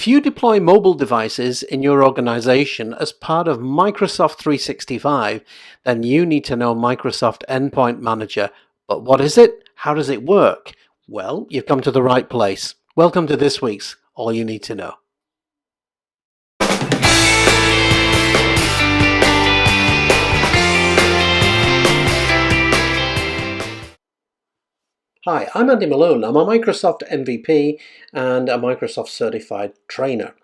If you deploy mobile devices in your organization as part of Microsoft 365, then you need to know Microsoft Endpoint Manager. But what is it? How does it work? Well, you've come to the right place. Welcome to this week's All You Need to Know. Hi, I'm Andy Malone. I'm a Microsoft MVP and a Microsoft certified trainer.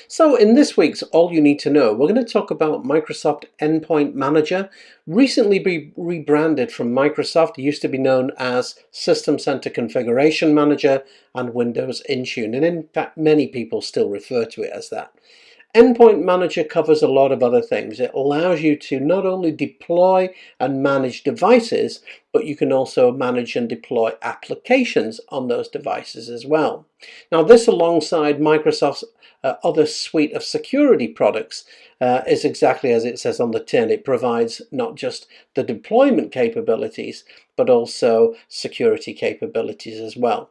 So in this week's All You Need to Know, we're going to talk about Microsoft Endpoint Manager, recently rebranded from Microsoft. It used to be known as System Center Configuration Manager and Windows Intune, and in fact many people still refer to it as that. Endpoint Manager covers a lot of other things. It allows you to not only deploy and manage devices, but you can also manage and deploy applications on those devices as well. Now this, alongside Microsoft's other suite of security products, is exactly as it says on the tin. It provides not just the deployment capabilities, but also security capabilities as well.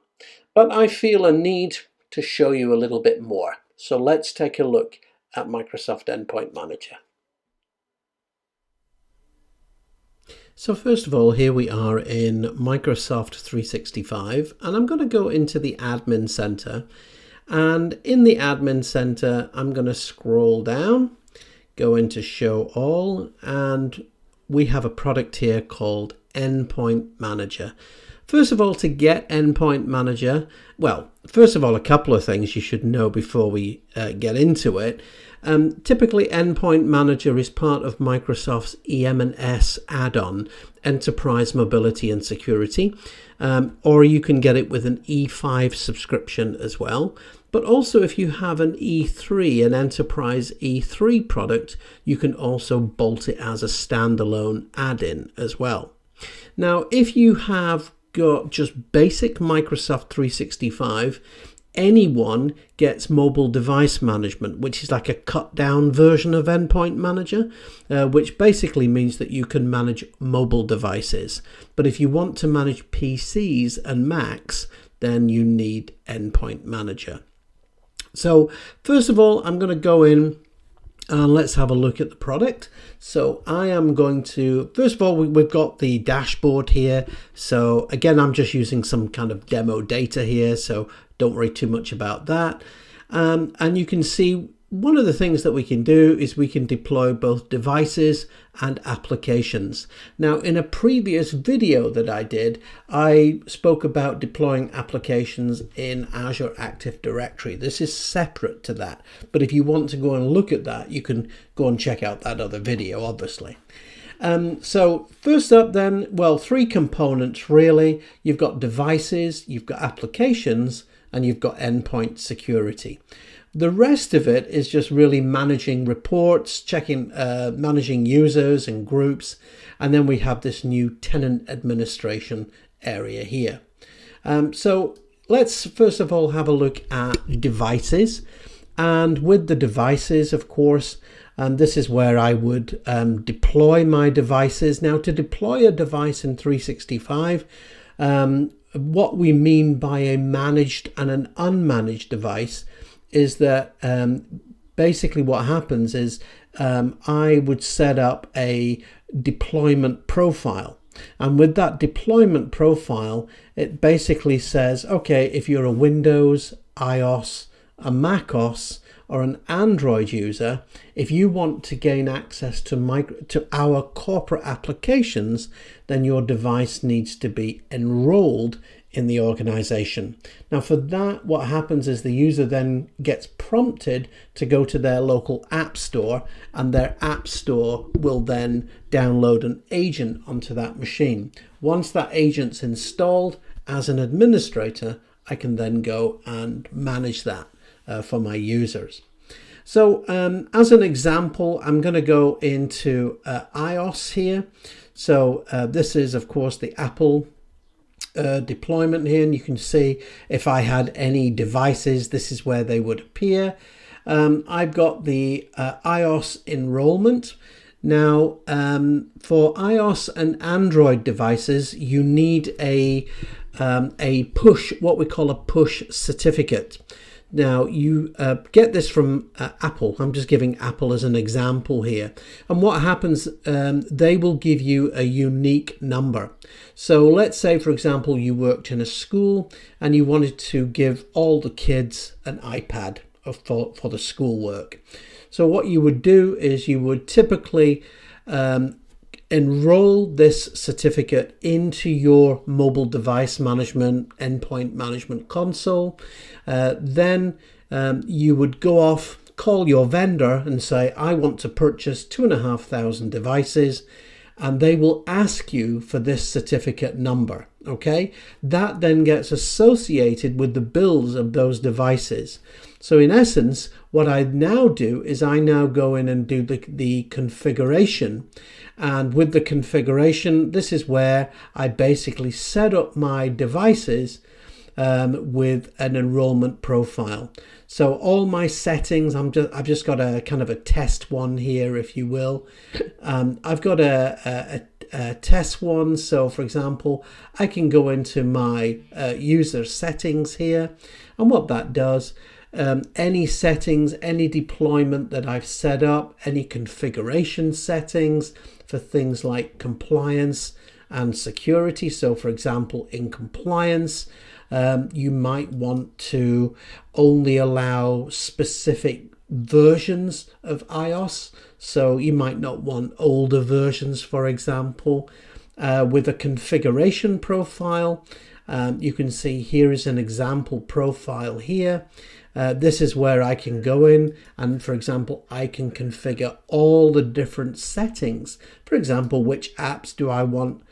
But I feel a need to show you a little bit more. So let's take a look at Microsoft Endpoint Manager. So first of all, here we are in Microsoft 365, and I'm going to go into the Admin Center. And in the Admin Center, I'm going to scroll down, go into Show All, and we have a product here called Endpoint Manager. First of all, to get Endpoint Manager, well, first of all, a couple of things you should know before we get into it. Typically, Endpoint Manager is part of Microsoft's EM&S add-on, Enterprise Mobility and Security, or you can get it with an E5 subscription as well. But also, if you have an E3, an Enterprise E3 product, you can also bolt it as a standalone add-in as well. Now, if you have got just basic Microsoft 365, anyone gets mobile device management, which is like a cut down version of Endpoint Manager, which basically means that you can manage mobile devices. But if you want to manage PCs and Macs, then you need Endpoint Manager. So first of all, I'm going to go in and let's have a look at the product. So I am going to, first of all, we've got the dashboard here. So again, I'm just using some kind of demo data here, so don't worry too much about that. And you can see one of the things that we can do is we can deploy both devices and applications. Now, in a previous video that I did, I spoke about deploying applications in Azure Active Directory. This is separate to that, but if you want to go and look at that, you can go and check out that other video, obviously. So first up then, well, three components really. You've got devices, you've got applications, and you've got endpoint security. The rest of it is just really managing reports, checking, managing users and groups. And then we have this new tenant administration area here. So let's first of all have a look at devices. And with the devices, of course, this is where I would deploy my devices. Now, to deploy a device in 365, what we mean by a managed and an unmanaged device is that basically what happens is I would set up a deployment profile. And with that deployment profile, it basically says, okay, if you're a Windows, iOS, a macOS, or an Android user, if you want to gain access to our corporate applications, then your device needs to be enrolled in the organization. Now for that, what happens is the user then gets prompted to go to their local app store, and their app store will then download an agent onto that machine. Once that agent's installed, as an administrator, I can then go and manage that for my users. So as an example, I'm going to go into iOS here. So this is, of course, the Apple deployment here, and you can see if I had any devices, this is where they would appear. I've got the iOS enrollment. Now for iOS and Android devices, you need a push, what we call a push certificate. Now you get this from Apple. I'm just giving Apple as an example here. And what happens, they will give you a unique number. So let's say, for example, you worked in a school and you wanted to give all the kids an iPad for the schoolwork. So what you would do is you would typically enroll this certificate into your mobile device management, endpoint management console. Then you would go off, call your vendor and say, I want to purchase 2,500 devices, and they will ask you for this certificate number. Okay, that then gets associated with the bills of those devices. So in essence, what I now do is I now go in and do the configuration. And with the configuration, this is where I basically set up my devices with an enrollment profile. So all my settings, I've just got a kind of a test one here, if you will. I've got a test one. So for example, I can go into my user settings here, and what that does, any settings, any deployment that I've set up, any configuration settings for things like compliance and security. So for example, in compliance, you might want to only allow specific versions of iOS. So you might not want older versions, for example. With a configuration profile, you can see here is an example profile here. This is where I can go in and, for example, I can configure all the different settings. For example, which apps do I want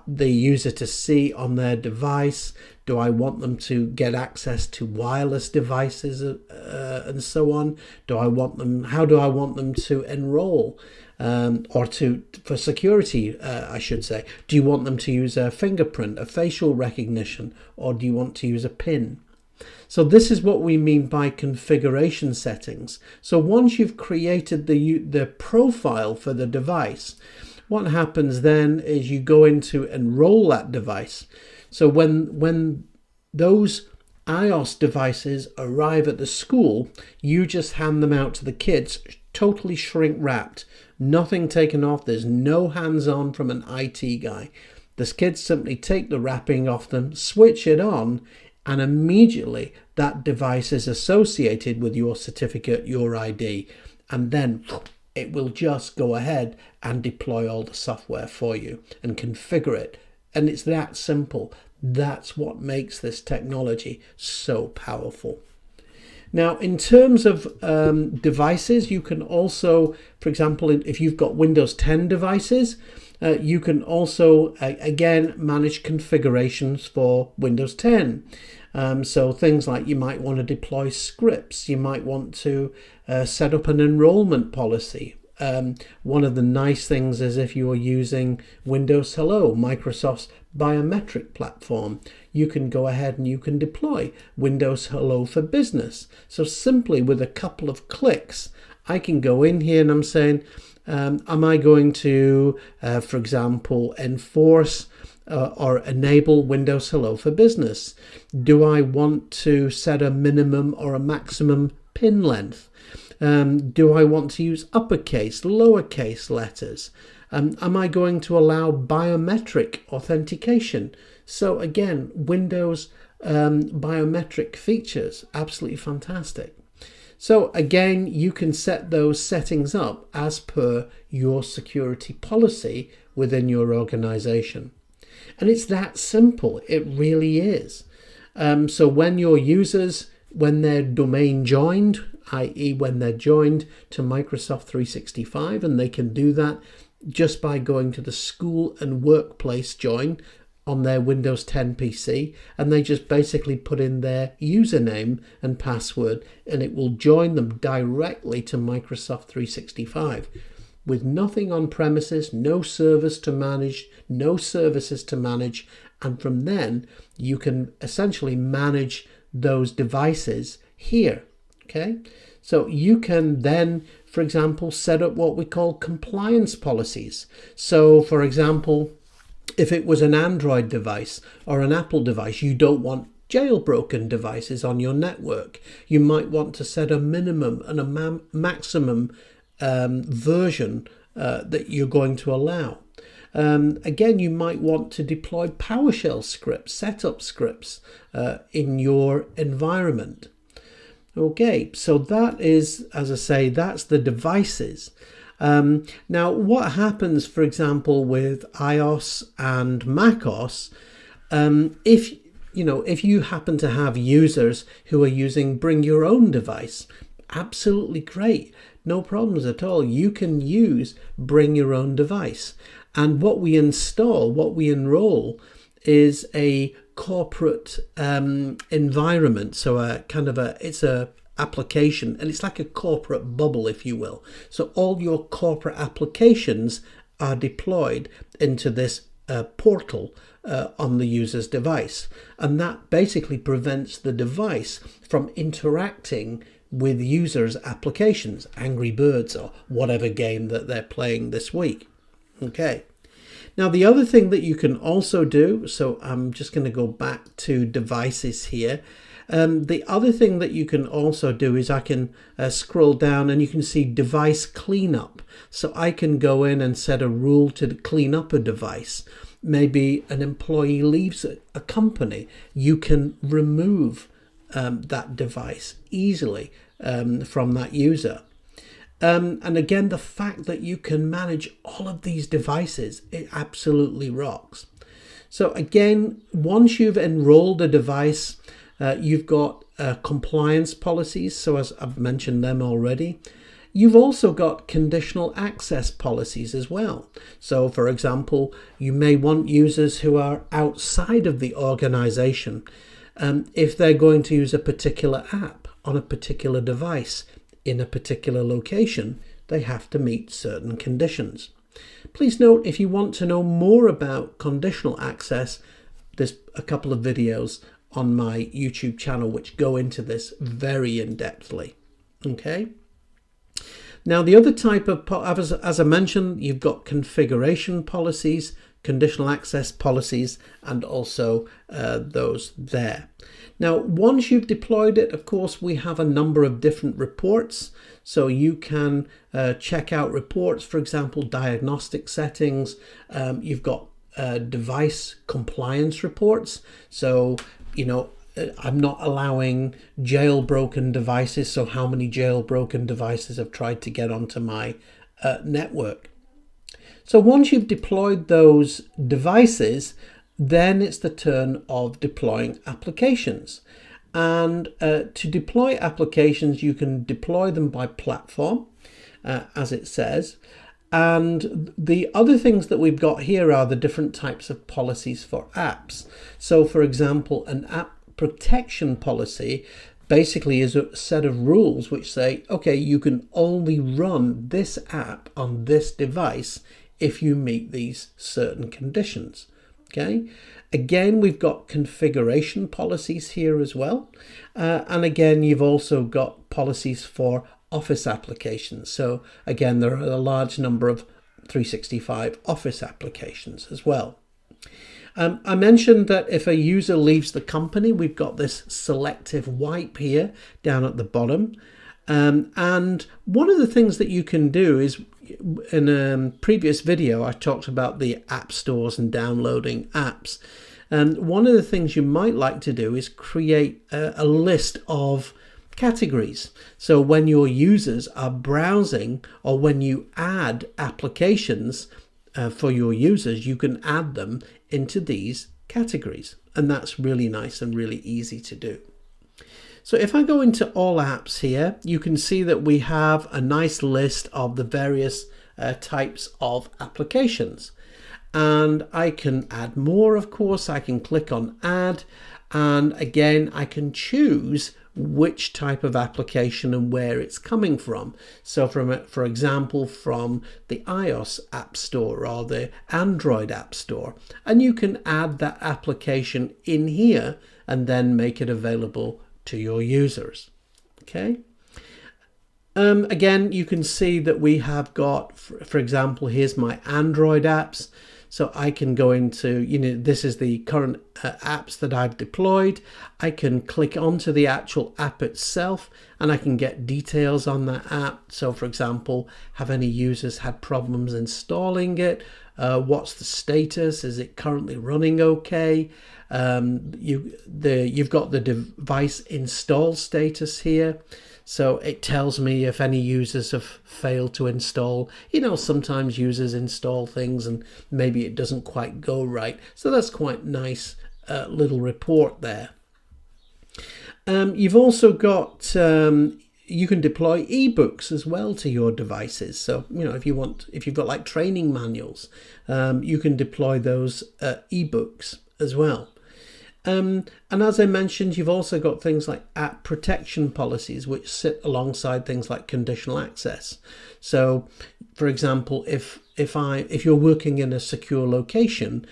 the user to see on their device? Do I want them to get access to wireless devices and so on? How do I want them to enroll? Or for security, I should say. Do you want them to use a fingerprint, a facial recognition, or do you want to use a PIN? So this is what we mean by configuration settings. So once you've created the profile for the device, what happens then is you go in to enroll that device. So when those iOS devices arrive at the school, you just hand them out to the kids, totally shrink wrapped, nothing taken off. There's no hands-on from an IT guy. The kids simply take the wrapping off them, switch it on, and immediately that device is associated with your certificate, your ID, and then it will just go ahead and deploy all the software for you and configure it. And it's that simple. That's what makes this technology so powerful. Now, in terms of devices, you can also, for example, if you've got Windows 10 devices, you can also, again, manage configurations for Windows 10. So things like you might want to deploy scripts, you might want to set up an enrollment policy. One of the nice things is if you are using Windows Hello, Microsoft's biometric platform, you can go ahead and you can deploy Windows Hello for Business. So simply with a couple of clicks, I can go in here and I'm saying, am I going to, for example, enforce or enable Windows Hello for Business? Do I want to set a minimum or a maximum pin length? Do I want to use uppercase, lowercase letters? Am I going to allow biometric authentication? So again, Windows biometric features, absolutely fantastic. So again, you can set those settings up as per your security policy within your organization. And it's that simple, it really is. So when your users, when they're domain joined, i.e. when they're joined to Microsoft 365, and they can do that just by going to the school and workplace join on their Windows 10 PC, and they just basically put in their username and password, and it will join them directly to Microsoft 365 with nothing on premises, no servers to manage, no services to manage, and from then you can essentially manage those devices here. Okay, so you can then, for example, set up what we call compliance policies. So for example, if it was an Android device or an Apple device, you don't want jailbroken devices on your network. You might want to set a minimum and a maximum version that you're going to allow. Again, you might want to deploy PowerShell scripts, setup scripts in your environment. Okay, so that is, as I say, that's the devices. Now, what happens, for example, with iOS and macOS, if you happen to have users who are using bring your own device, absolutely great, no problems at all. You can use bring your own device. And what we install, what we enroll, is a corporate environment. So it's a application, and it's like a corporate bubble, if you will. So all your corporate applications are deployed into this portal on the user's device, and that basically prevents the device from interacting with users' applications, Angry Birds or whatever game that they're playing this week. Okay. Now, the other thing that you can also do, so I'm just going to go back to devices here. The other thing that you can also do is I can scroll down and you can see device cleanup. So I can go in and set a rule to clean up a device. Maybe an employee leaves a company. You can remove that device easily from that user. And again, the fact that you can manage all of these devices, it absolutely rocks. So again, once you've enrolled a device, you've got compliance policies. So as I've mentioned them already, you've also got conditional access policies as well. So for example, you may want users who are outside of the organization, if they're going to use a particular app on a particular device, in a particular location, they have to meet certain conditions. Please note, if you want to know more about conditional access, there's a couple of videos on my YouTube channel which go into this very in-depthly. Okay. Now, the other type of, as I mentioned, you've got configuration policies, conditional access policies, and also those there. Now, once you've deployed it, of course, we have a number of different reports. So you can check out reports, for example, diagnostic settings. You've got device compliance reports. So, I'm not allowing jailbroken devices. So how many jailbroken devices have tried to get onto my network? So once you've deployed those devices, then it's the turn of deploying applications. And to deploy applications, you can deploy them by platform, as it says. And the other things that we've got here are the different types of policies for apps. So for example, an app protection policy basically is a set of rules which say, okay, you can only run this app on this device if you meet these certain conditions. Okay. Again, we've got configuration policies here as well. And again, you've also got policies for Office applications. So again, there are a large number of 365 Office applications as well. I mentioned that if a user leaves the company, we've got this selective wipe here down at the bottom. And one of the things that you can do is, in a previous video, I talked about the app stores and downloading apps. And one of the things you might like to do is create a list of categories. So when your users are browsing, or when you add applications for your users, you can add them into these categories. And that's really nice and really easy to do. So if I go into all apps here, you can see that we have a nice list of the various types of applications. And I can add more, of course. I can click on add. And again, I can choose which type of application and where it's coming from. So for example, from the iOS App Store or the Android App Store. And you can add that application in here and then make it available to your users. Okay. Again, you can see that we have got, for example, here's my Android apps. So I can go into, this is the current apps that I've deployed. I can click onto the actual app itself and I can get details on that app. So for example, have any users had problems installing it? What's the status? Is it currently running okay? You've got the device install status here. So it tells me if any users have failed to install. Sometimes users install things and maybe it doesn't quite go right. So that's quite nice little report there. You've also got, you can deploy ebooks as well to your devices. So, if you've got like training manuals, you can deploy those ebooks as well. And as I mentioned, you've also got things like app protection policies, which sit alongside things like conditional access. So, for example, if you're working in a secure location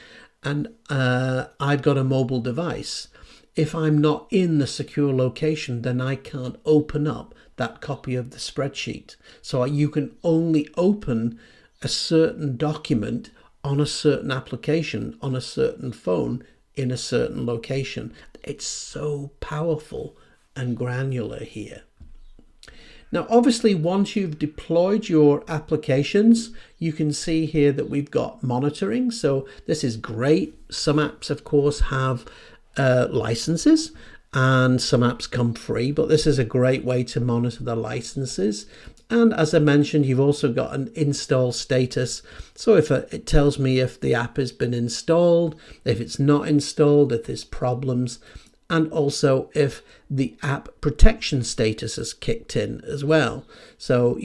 and I've got a mobile device, if I'm not in the secure location, then I can't open up that copy of the spreadsheet. So you can only open a certain document on a certain application, on a certain phone, in a certain location. It's so powerful and granular here. Now, obviously, once you've deployed your applications, you can see here that we've got monitoring. So this is great. Some apps, of course, have licenses and some apps come free, but this is a great way to monitor the licenses. And as I mentioned, you've also got an install status. So if it tells me if the app has been installed, if it's not installed, if there's problems, and also if the app protection status has kicked in as well. So,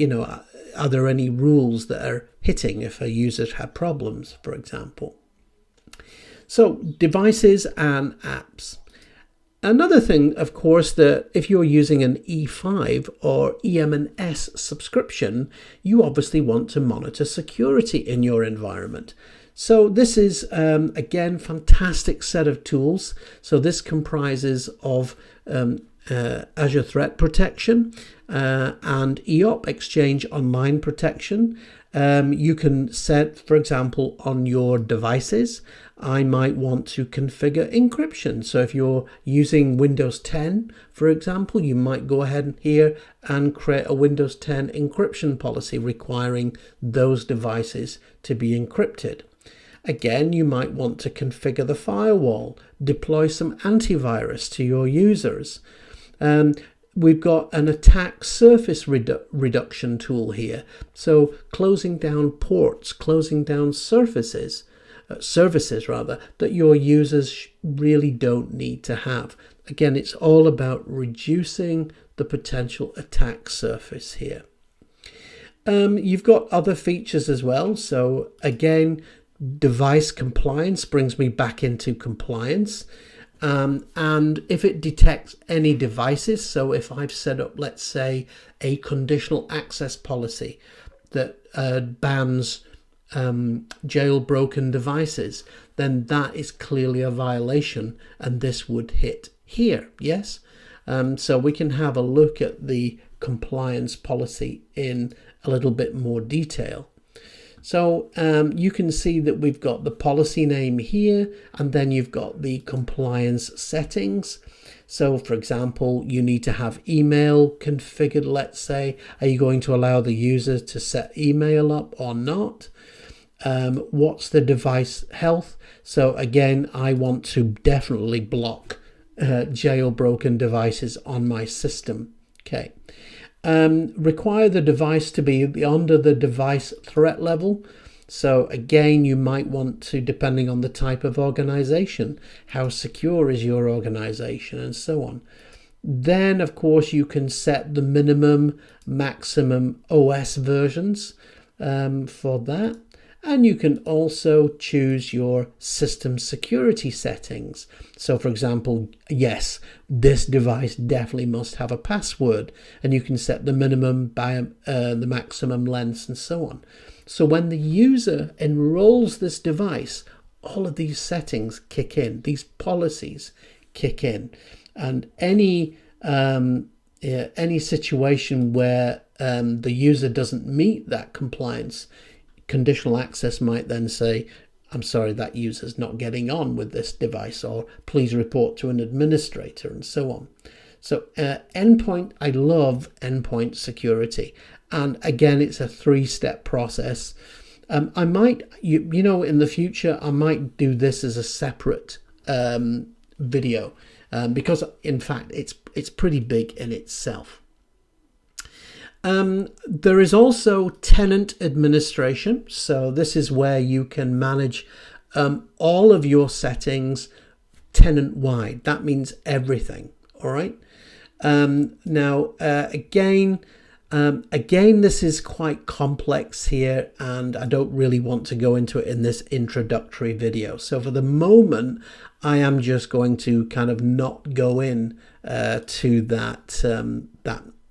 are there any rules that are hitting if a user's had problems, for example? So devices and apps. Another thing, of course, that if you're using an E5 or EM&S subscription, you obviously want to monitor security in your environment. So this is, again, fantastic set of tools. So this comprises of Azure Threat Protection and EOP, Exchange Online Protection. You can set, for example, on your devices, I might want to configure encryption. So if you're using Windows 10, for example, you might go ahead here and create a Windows 10 encryption policy requiring those devices to be encrypted. Again, you might want to configure the firewall, deploy some antivirus to your users. We've got an attack surface reduction tool here. So closing down ports, closing down services that your users really don't need to have. Again, it's all about reducing the potential attack surface here. You've got other features as well. So again, device compliance brings me back into compliance. And if it detects any devices, so if I've set up, let's say, a conditional access policy that bans jailbroken devices, then that is clearly a violation and this would hit here. Yes. So we can have a look at the compliance policy in a little bit more detail. So you can see that we've got the policy name here, and then you've got the compliance settings. So for example, you need to have email configured, let's say. Are you going to allow the user to set email up or not? What's the device health? So again, I want to definitely block jailbroken devices on my system. Okay. Require the device to be under the device threat level. So again, you might want to, depending on the type of organization, how secure is your organization and so on. Then, of course, you can set the minimum, maximum OS versions for that. And you can also choose your system security settings. So for example, yes, this device definitely must have a password, and you can set the minimum, the maximum lengths and so on. So when the user enrolls this device, all of these settings kick in, these policies kick in, and any situation where the user doesn't meet that compliance, conditional access might then say, I'm sorry, that user's not getting on with this device, or please report to an administrator, and so on. So endpoint, I love endpoint security. And again, it's a 3-step process. I might, you know, in the future, I might do this as a separate video because in fact, it's pretty big in itself. There is also tenant administration. So this is where you can manage all of your settings tenant-wide. That means everything. All right. Now, again, this is quite complex here, and I don't really want to go into it in this introductory video. So for the moment, I am just going to kind of not go in to that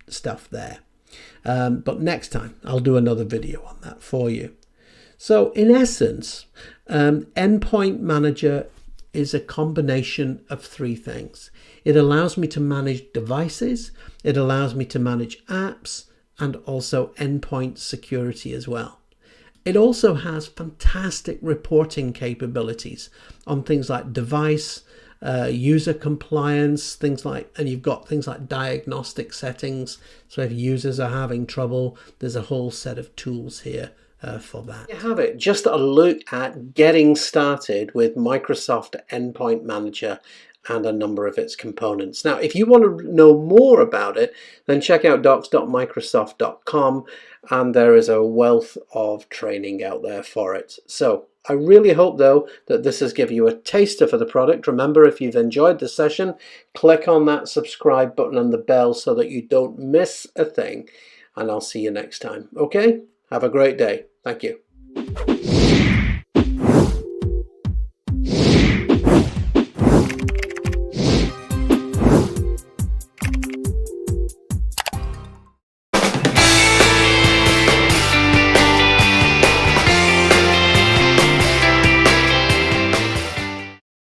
stuff there. But next time I'll do another video on that for you. So in essence, Endpoint Manager is a combination of 3 things. It allows me to manage devices, it allows me to manage apps, and also endpoint security as well. It also has fantastic reporting capabilities on things like device, user compliance, and you've got things like diagnostic settings. So if users are having trouble, there's a whole set of tools here for that. You have it, just a look at getting started with Microsoft Endpoint Manager and a number of its components. Now, if you want to know more about it, then check out docs.microsoft.com, and there is a wealth of training out there for it. So I really hope, though, that this has given you a taster for the product. Remember, if you've enjoyed the session, click on that subscribe button and the bell so that you don't miss a thing, and I'll see you next time. Okay? Have a great day. Thank you.